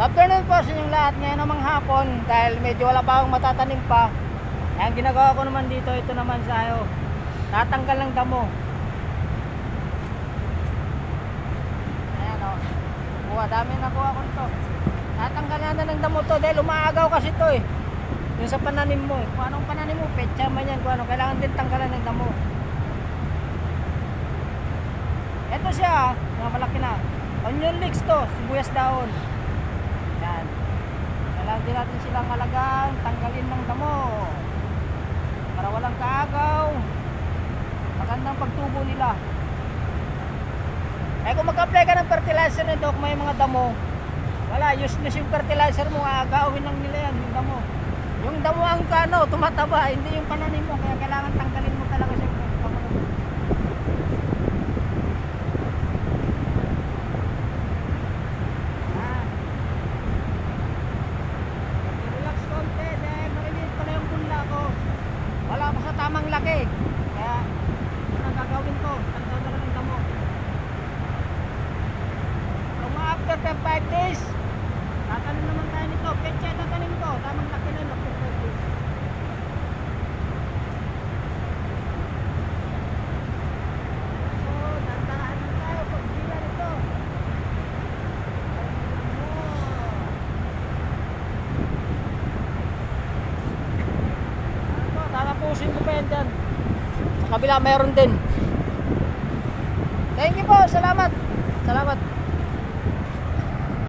Afternoon po sa inyong lahat. Ngayon namang hapon, dahil medyo wala pa akong matatanim pa. Ang ginagawa ko naman dito, ito naman sa'yo, natanggal ng damo. Ayan o, dami nakuha ko nito. Natanggal na ng damo to dahil umaagaw kasi to eh. Yung sa pananim mo, kung anong pananim mo, petsa man yan, kung ano, kailangan din tanggalan ng damo. Ito siya, mga malaki na. Onion leeks to, sibuyas daon. Yan. Kailangan din natin silang alagaan, tanggalin ng damo. Para walang kaagaw. Magandang pagtubo nila. Eh kung mag-apply ka ng fertilizer nito, kung may mga damo, wala, useless yung fertilizer mo, aagawin lang nila yan, yung damo. Yung damo ang kano, tumataba, hindi yung pananim mo, kaya kailangan tanggalin mo talaga siya. Wala pa sa tamang laki, kaya ano gagawin ko, tanggal ng damo. Kung after 5 days, tatanim naman tayo nito. Petsa tatanim ko, tamang laki na yun after 5 days. So, dandahan lang tayo pag bila nito. Tatapusin ko pa yan dyan. Sa kabila mayroon din. Thank you po, salamat. Salamat.